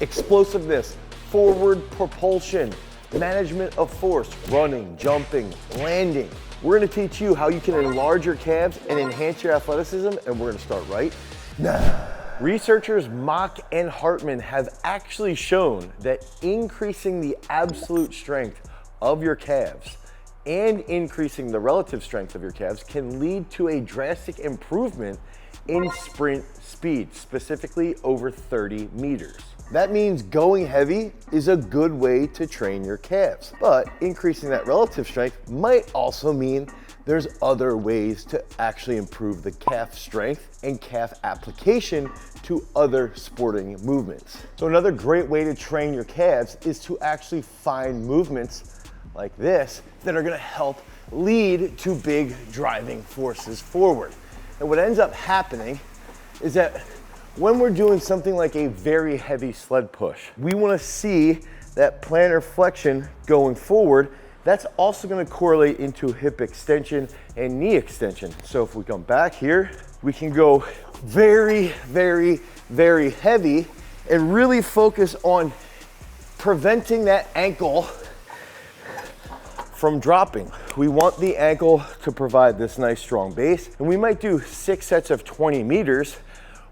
explosiveness, forward propulsion, management of force, running, jumping, landing. We're gonna teach you how you can enlarge your calves and enhance your athleticism, and we're gonna start right now. Researchers Mock and Hartman have actually shown that increasing the absolute strength of your calves and increasing the relative strength of your calves can lead to a drastic improvement in sprint speed, specifically over 30 meters. That means going heavy is a good way to train your calves, but increasing that relative strength might also mean there's other ways to actually improve the calf strength and calf application to other sporting movements. So another great way to train your calves is to actually find movements like this that are gonna help lead to big driving forces forward. And what ends up happening is that when we're doing something like a very heavy sled push, we wanna see that plantar flexion going forward. That's also gonna correlate into hip extension and knee extension. So if we come back here, we can go very, very, very heavy and really focus on preventing that ankle from dropping. We want the ankle to provide this nice strong base, and we might do 6 sets of 20 meters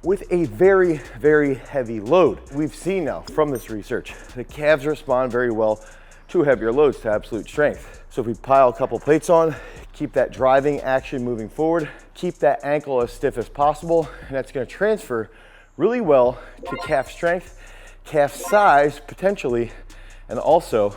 with a very, very heavy load. We've seen now from this research, the calves respond very well to heavier loads, to absolute strength. So if we pile a couple plates on, keep that driving action moving forward, keep that ankle as stiff as possible, and that's gonna transfer really well to calf strength, calf size potentially, and also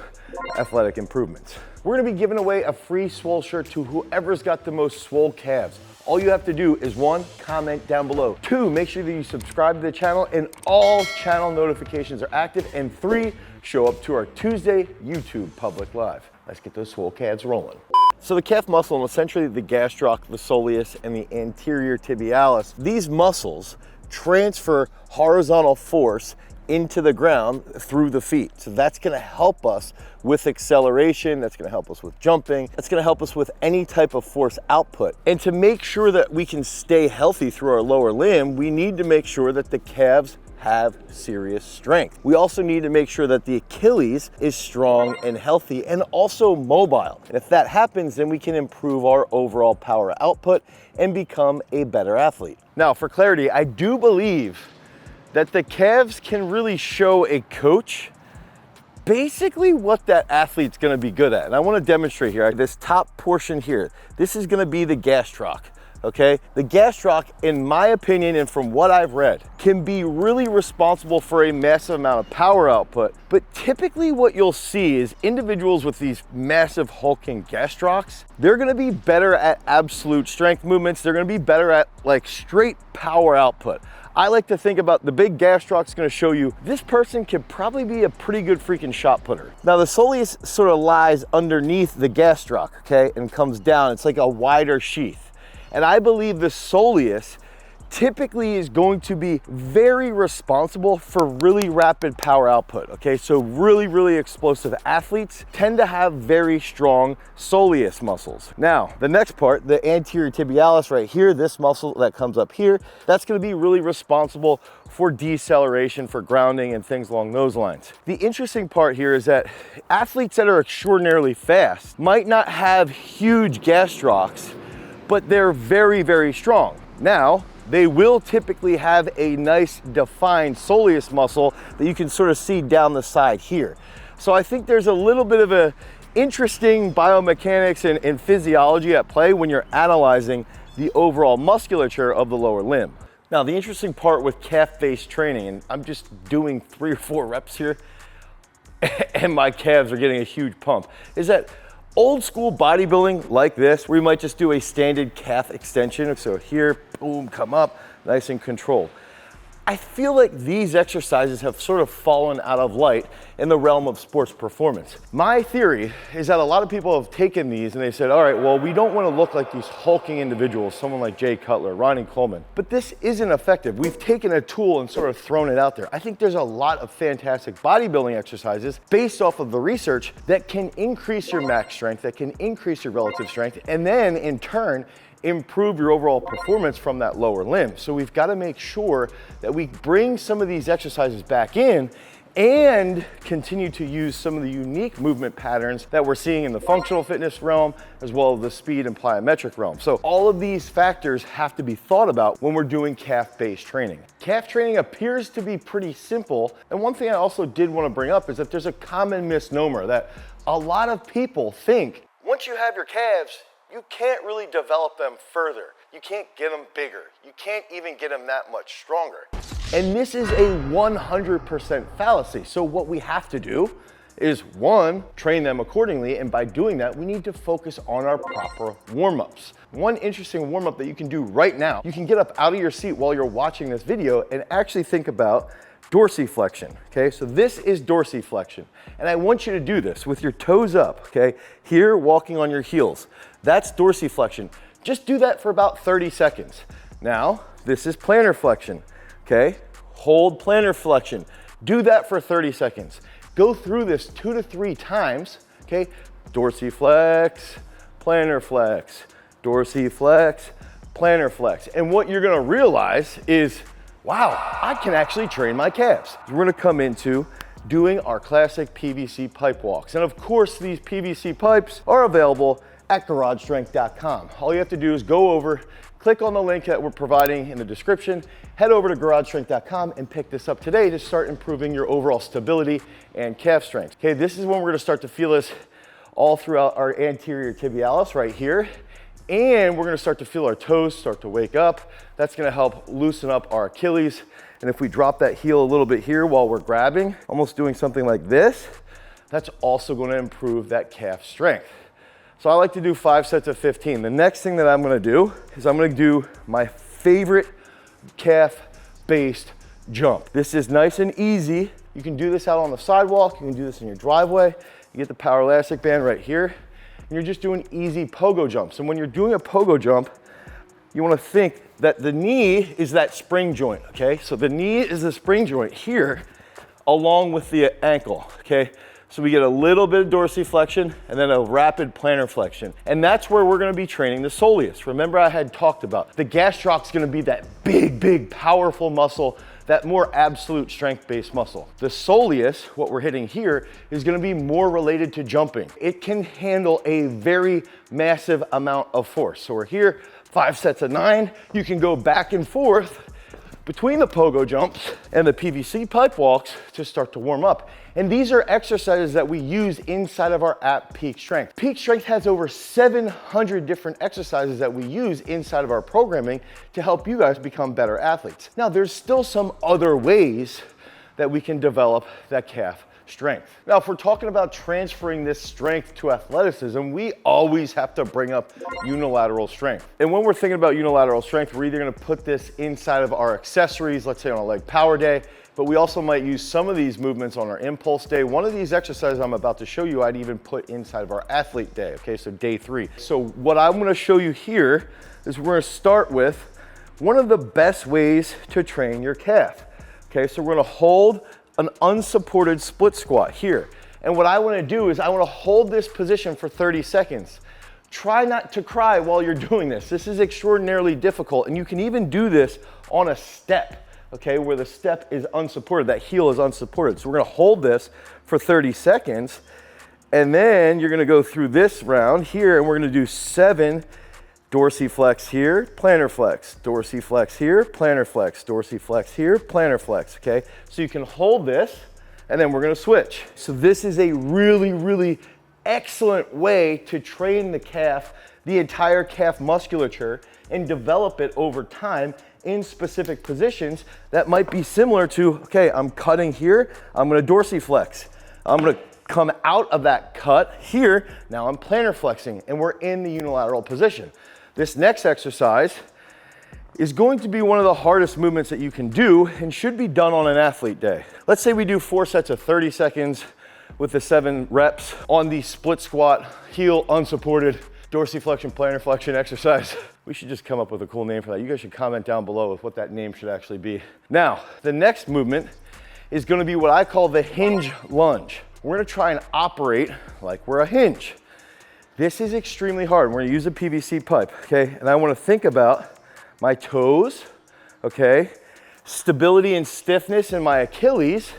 athletic improvements. We're gonna be giving away a free swole shirt to whoever's got the most swole calves. All you have to do is 1, comment down below. 2, make sure that you subscribe to the channel and all channel notifications are active. And 3, show up to our Tuesday YouTube public live. Let's get those swole calves rolling. So the calf muscle, and essentially the gastroc, the soleus, and the anterior tibialis, these muscles transfer horizontal force into the ground through the feet. So that's gonna help us with acceleration, that's gonna help us with jumping, that's gonna help us with any type of force output. And to make sure that we can stay healthy through our lower limb, we need to make sure that the calves have serious strength. We also need to make sure that the Achilles is strong and healthy and also mobile. And if that happens, then we can improve our overall power output and become a better athlete. Now, for clarity, I do believe that the calves can really show a coach basically what that athlete's gonna be good at. And I wanna demonstrate here, this top portion here, this is gonna be the gastroc, okay? The gastroc, in my opinion, and from what I've read, can be really responsible for a massive amount of power output. But typically what you'll see is individuals with these massive hulking gastrocs, they're gonna be better at absolute strength movements. They're gonna be better at like straight power output. I like to think about the big gastroc's gonna show you this person could probably be a pretty good freaking shot putter. Now the soleus sort of lies underneath the gastroc, okay, and comes down. It's like a wider sheath. And I believe the soleus typically is going to be very responsible for really rapid power output, okay? So really, really explosive athletes tend to have very strong soleus muscles. Now, the next part, the anterior tibialis right here, this muscle that comes up here, that's gonna be really responsible for deceleration, for grounding, and things along those lines. The interesting part here is that athletes that are extraordinarily fast might not have huge gastrocs, but they're very, very strong. Now, they will typically have a nice defined soleus muscle that you can sort of see down the side here. So I think there's a little bit of a interesting biomechanics and physiology at play when you're analyzing the overall musculature of the lower limb. Now, the interesting part with calf-based training, and I'm just doing 3 or 4 reps here, and my calves are getting a huge pump, is that old school bodybuilding like this, where you might just do a standard calf extension. So here, boom, come up, nice and controlled. I feel like these exercises have sort of fallen out of light in the realm of sports performance. My theory is that a lot of people have taken these and they said, all right, well, we don't want to look like these hulking individuals, someone like Jay Cutler, Ronnie Coleman, but this isn't effective. We've taken a tool and sort of thrown it out there. I think there's a lot of fantastic bodybuilding exercises based off of the research that can increase your max strength, that can increase your relative strength, and then in turn, improve your overall performance from that lower limb. So we've got to make sure that we bring some of these exercises back in and continue to use some of the unique movement patterns that we're seeing in the functional fitness realm, as well as the speed and plyometric realm. So all of these factors have to be thought about when we're doing calf-based training. Calf training appears to be pretty simple. And one thing I also did want to bring up is that there's a common misnomer that a lot of people think once you have your calves, you can't really develop them further. You can't get them bigger. You can't even get them that much stronger. And this is a 100% fallacy. So what we have to do is, one, train them accordingly. And by doing that, we need to focus on our proper warm-ups. One interesting warm-up that you can do right now, you can get up out of your seat while you're watching this video and actually think about dorsiflexion, okay? So this is dorsiflexion. And I want you to do this with your toes up, okay? Here, walking on your heels. That's dorsiflexion. Just do that for about 30 seconds. Now, this is plantar flexion, okay? Hold plantar flexion. Do that for 30 seconds. Go through this 2 to 3 times, okay? Dorsiflex, plantar flex, dorsiflex, plantar flex. And what you're gonna realize is, wow, I can actually train my calves. We're gonna come into doing our classic PVC pipe walks. And of course, these PVC pipes are available at garagestrength.com. All you have to do is go over, click on the link that we're providing in the description, head over to garagestrength.com and pick this up today to start improving your overall stability and calf strength. Okay, this is when we're gonna start to feel this all throughout our anterior tibialis right here. And we're gonna start to feel our toes start to wake up. That's gonna help loosen up our Achilles. And if we drop that heel a little bit here while we're grabbing, almost doing something like this, that's also gonna improve that calf strength. So I like to do 5 sets of 15. The next thing that I'm gonna do is I'm gonna do my favorite calf-based jump. This is nice and easy. You can do this out on the sidewalk. You can do this in your driveway. You get the Powerlastic band right here. And you're just doing easy pogo jumps. And when you're doing a pogo jump, you wanna think that the knee is that spring joint, okay? So the knee is the spring joint here, along with the ankle, okay? So we get a little bit of dorsiflexion and then a rapid plantar flexion. And that's where we're gonna be training the soleus. Remember I had talked about the gastroc gonna be that big, powerful muscle, that more absolute strength-based muscle. The soleus, what we're hitting here, is gonna be more related to jumping. It can handle a very massive amount of force. So we're here, 5 sets of 9. You can go back and forth between the pogo jumps and the PVC pipe walks to start to warm up. And these are exercises that we use inside of our app Peak Strength. Peak Strength has over 700 different exercises that we use inside of our programming to help you guys become better athletes. Now, there's still some other ways that we can develop that calf strength. Now, if we're talking about transferring this strength to athleticism, we always have to bring up unilateral strength. And when we're thinking about unilateral strength, we're either gonna put this inside of our accessories, let's say on a leg power day, but we also might use some of these movements on our impulse day. One of these exercises I'm about to show you, I'd even put inside of our athlete day, okay, so day 3. So what I'm gonna show you here is we're gonna start with one of the best ways to train your calf. Okay, so we're gonna hold an unsupported split squat here. And what I wanna do is I wanna hold this position for 30 seconds. Try not to cry while you're doing this. This is extraordinarily difficult, and you can even do this on a step, okay, where the step is unsupported, that heel is unsupported. So we're gonna hold this for 30 seconds, and then you're gonna go through this round here, and we're gonna do 7 dorsiflex here, plantar flex, dorsiflex here, plantar flex, dorsiflex here, plantar flex, okay? So you can hold this, and then we're gonna switch. So this is a really excellent way to train the calf, the entire calf musculature, and develop it over time in specific positions that might be similar to, okay, I'm cutting here, I'm gonna dorsiflex. I'm gonna come out of that cut here, now I'm plantar flexing, and we're in the unilateral position. This next exercise is going to be one of the hardest movements that you can do and should be done on an athlete day. Let's say we do 4 sets of 30 seconds with the 7 reps on the split squat, heel unsupported, dorsiflexion, plantar flexion exercise. We should just come up with a cool name for that. You guys should comment down below with what that name should actually be. Now, the next movement is gonna be what I call the hinge lunge. We're gonna try and operate like we're a hinge. This is extremely hard. We're gonna use a PVC pipe, okay? And I wanna think about my toes, okay? Stability and stiffness in my Achilles,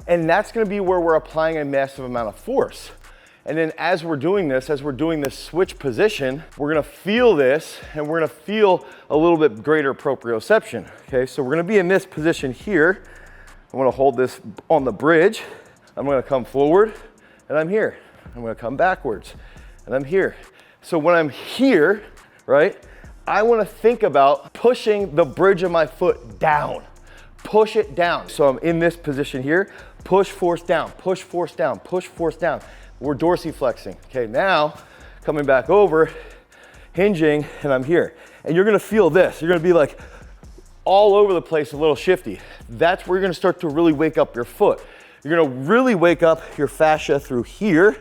And that's gonna be where we're applying a massive amount of force. And then as we're doing this switch position, we're gonna feel this and we're gonna feel a little bit greater proprioception, okay? So we're gonna be in this position here. I'm gonna hold this on the bridge. I'm gonna come forward and I'm here. I'm gonna come backwards and I'm here. So when I'm here, right, I wanna think about pushing the bridge of my foot down. Push it down. So I'm in this position here, push force down, push force down, push force down. We're dorsiflexing. Okay, now coming back over, hinging, and I'm here. And you're gonna feel this. You're gonna be like all over the place, a little shifty. That's where you're gonna start to really wake up your foot. You're gonna really wake up your fascia through here,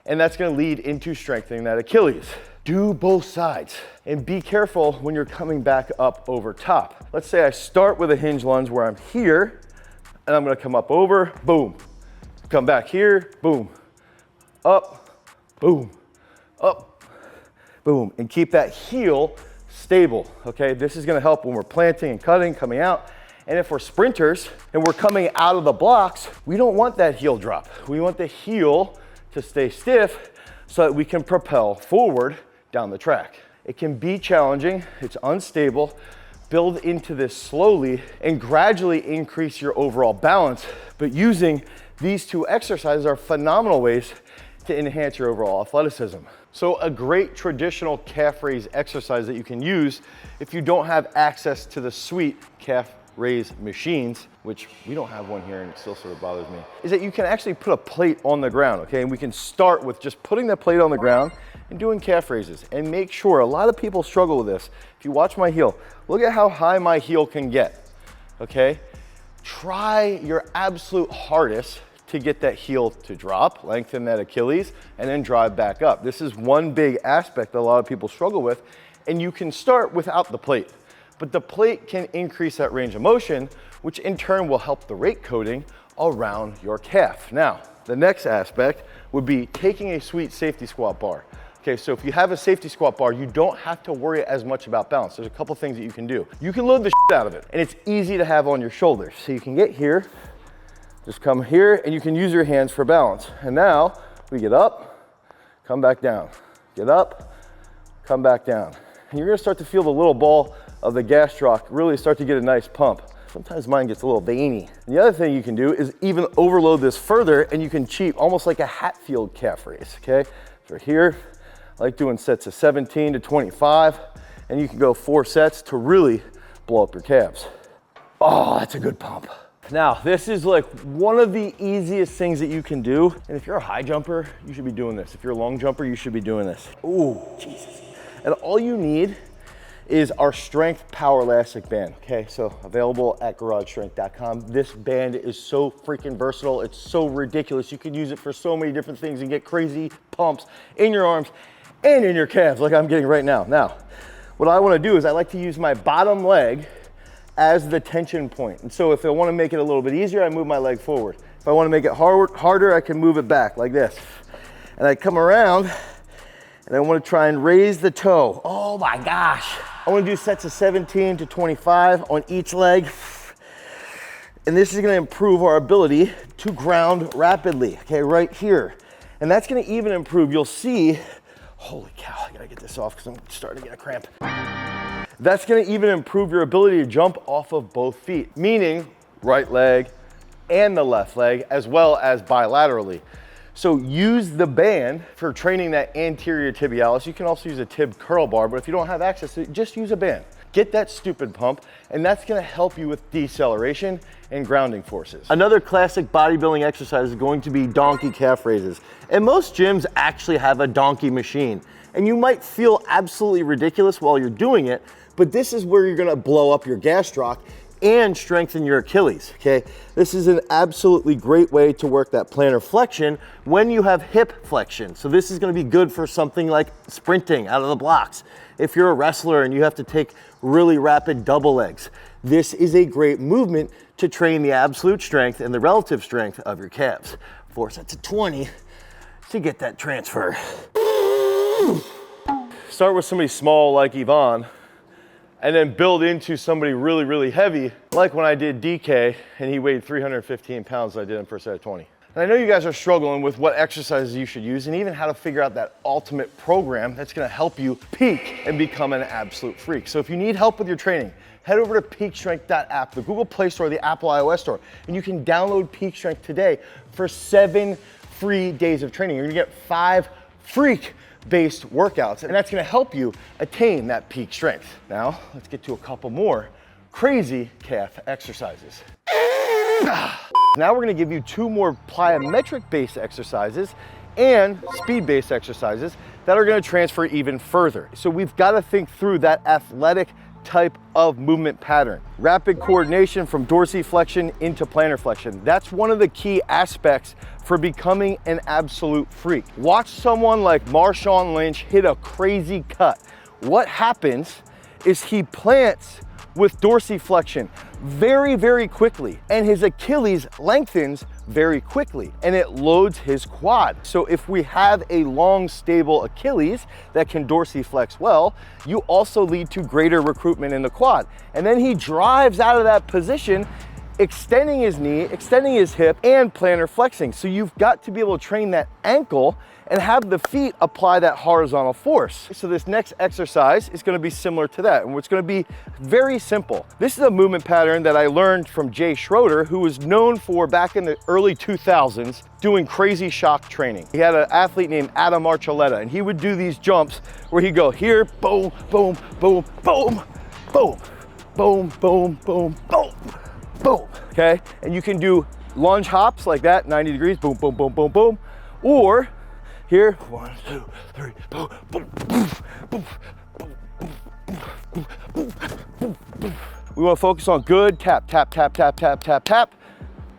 and that's gonna lead into strengthening that Achilles. Do both sides, and be careful when you're coming back up over top. Let's say I start with a hinge lunge where I'm here, and I'm gonna come up over, boom. Come back here, boom. Up, boom, up, boom, and keep that heel stable, okay? This is gonna help when we're planting and cutting, coming out. And if we're sprinters and we're coming out of the blocks, we don't want that heel drop. We want the heel to stay stiff so that we can propel forward down the track. It can be challenging, it's unstable. Build into this slowly and gradually increase your overall balance, but using these two exercises are phenomenal ways to enhance your overall athleticism. So a great traditional calf raise exercise that you can use if you don't have access to the sweet calf raise machines, which we don't have one here and it still sort of bothers me, is that you can actually put a plate on the ground, okay? And we can start with just putting the plate on the ground and doing calf raises. And make sure, a lot of people struggle with this. If you watch my heel, look at how high my heel can get, okay? Try your absolute hardest to get that heel to drop, lengthen that Achilles, and then drive back up. This is one big aspect that a lot of people struggle with, and you can start without the plate. But the plate can increase that range of motion, which in turn will help the rate coding around your calf. Now, the next aspect would be taking a sweet safety squat bar. Okay, so if you have a safety squat bar, you don't have to worry as much about balance. There's a couple things that you can do. You can load the shit out of it, and it's easy to have on your shoulders. So you can get here, just come here, and you can use your hands for balance. And now we get up, come back down, get up, come back down. And you're gonna start to feel the little ball of the gastroc really start to get a nice pump. Sometimes mine gets a little veiny. And the other thing you can do is even overload this further, and you can cheat almost like a Hatfield calf raise, okay? So here, I like doing sets of 17 to 25, and you can go 4 sets to really blow up your calves. Oh, that's a good pump. Now, this is like one of the easiest things that you can do. And if you're a high jumper, you should be doing this. If you're a long jumper, you should be doing this. Ooh, Jesus. And all you need is our Strength Powerlastic band, okay? So available at garagestrength.com. This band is so freaking versatile. It's so ridiculous. You can use it for so many different things and get crazy pumps in your arms and in your calves like I'm getting right now. Now, what I wanna do is I like to use my bottom leg as the tension point. And so if I wanna make it a little bit easier, I move my leg forward. If I wanna make it harder, I can move it back like this. And I come around and I wanna try and raise the toe. Oh my gosh. I wanna do sets of 17 to 25 on each leg. And this is gonna improve our ability to ground rapidly, okay, right here. And that's gonna even improve, you'll see, holy cow, I gotta get this off because I'm starting to get a cramp. That's gonna even improve your ability to jump off of both feet, meaning right leg and the left leg, as well as bilaterally. So use the band for training that anterior tibialis. You can also use a tib curl bar, but if you don't have access to it, just use a band. Get that stupid pump, and that's gonna help you with deceleration and grounding forces. Another classic bodybuilding exercise is going to be donkey calf raises. And most gyms actually have a donkey machine. And you might feel absolutely ridiculous while you're doing it, but this is where you're gonna blow up your gastroc and strengthen your Achilles, okay? This is an absolutely great way to work that plantar flexion when you have hip flexion. So this is gonna be good for something like sprinting out of the blocks. If you're a wrestler and you have to take really rapid double legs, this is a great movement to train the absolute strength and the relative strength of your calves. 4 sets of 20 to get that transfer. Start with somebody small like Yvonne. and then build into somebody really, really heavy, like when I did DK and he weighed 315 pounds, I did him for a set of 20. And I know you guys are struggling with what exercises you should use and even how to figure out that ultimate program that's gonna help you peak and become an absolute freak. So if you need help with your training, head over to peakstrength.app, the Google Play Store, the Apple iOS Store, and you can download Peak Strength today for 7 free days of training. You're gonna get 5 freak-based workouts, and that's gonna help you attain that peak strength. Now, let's get to a couple more crazy calf exercises. Now we're gonna give you 2 more plyometric-based exercises and speed-based exercises that are gonna transfer even further. So we've gotta think through that athletic type of movement pattern. Rapid coordination from dorsiflexion into plantar flexion. That's one of the key aspects for becoming an absolute freak. Watch someone like Marshawn Lynch hit a crazy cut. What happens is he plants with dorsiflexion very, very quickly, and his Achilles lengthens very quickly, and it loads his quad. So if we have a long, stable Achilles that can dorsiflex well, you also lead to greater recruitment in the quad. And then he drives out of that position, extending his knee, extending his hip, and plantar flexing. So you've got to be able to train that ankle and have the feet apply that horizontal force. So this next exercise is gonna be similar to that, and it's gonna be very simple. This is a movement pattern that I learned from Jay Schroeder, who was known for, back in the early 2000s, doing crazy shock training. He had an athlete named Adam Archuleta, and he would do these jumps where he'd go here, boom, boom, boom, boom, boom, boom, boom, boom, boom, boom, okay? And you can do lunge hops like that, 90 degrees, boom, boom, boom, boom, boom, or here, 1, 2, 3, boom, boom, boom, boom, boom, boom, boom, boom. We want to focus on good tap, tap, tap, tap, tap, tap, tap,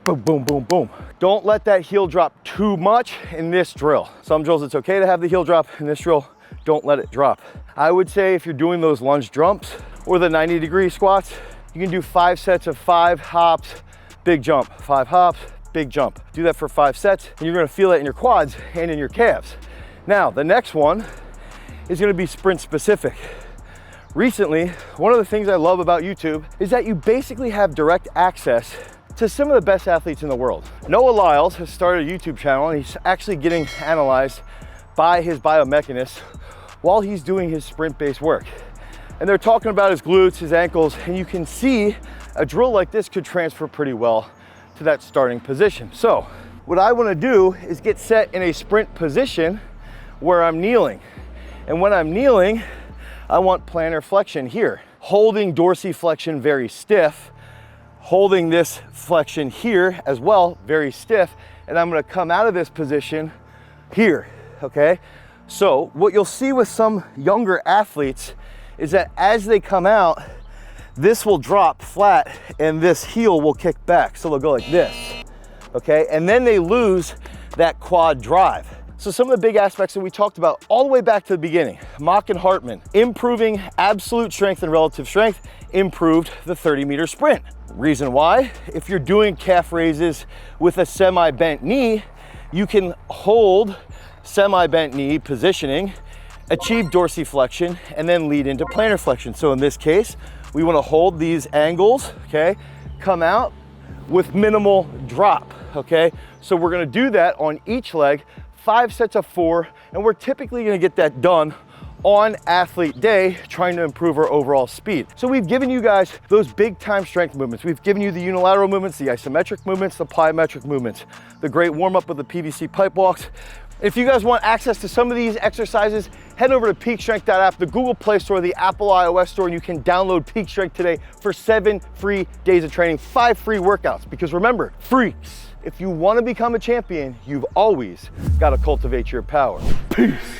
boom, boom, boom, boom. Don't let that heel drop too much in this drill. Some drills it's okay to have the heel drop. In this drill, don't let it drop. I would say if you're doing those lunge jumps or the 90-degree squats, you can do 5 sets of 5 hops, big jump, 5 hops, big jump. Do that for 5 sets, and you're gonna feel it in your quads and in your calves. Now, the next one is gonna be sprint specific. Recently, one of the things I love about YouTube is that you basically have direct access to some of the best athletes in the world. Noah Lyles has started a YouTube channel, and he's actually getting analyzed by his biomechanist while he's doing his sprint-based work. And they're talking about his glutes, his ankles, and you can see a drill like this could transfer pretty well to that starting position. So what I want to do is get set in a sprint position where I'm kneeling. And when I'm kneeling, I want plantar flexion here, holding dorsiflexion very stiff, holding this flexion here as well, very stiff. And I'm going to come out of this position here, okay? So what you'll see with some younger athletes is that as they come out, this will drop flat and this heel will kick back. So they'll go like this, okay? And then they lose that quad drive. So some of the big aspects that we talked about all the way back to the beginning, Mock and Hartman, improving absolute strength and relative strength, improved the 30-meter sprint. Reason why? If you're doing calf raises with a semi-bent knee, you can hold semi-bent knee positioning, achieve dorsiflexion, and then lead into plantar flexion. So in this case, we want to hold these angles, okay? Come out with minimal drop, okay? So we're going to do that on each leg, 5 sets of 4, and we're typically going to get that done on athlete day, trying to improve our overall speed. So we've given you guys those big time strength movements. We've given you the unilateral movements, the isometric movements, the plyometric movements, the great warm up with the PVC pipe walks. If you guys want access to some of these exercises, head over to peakstrength.app, the Google Play Store, the Apple iOS Store, and you can download Peak Strength today for 7 free days of training, 5 free workouts. Because remember, freaks, if you want to become a champion, you've always got to cultivate your power. Peace.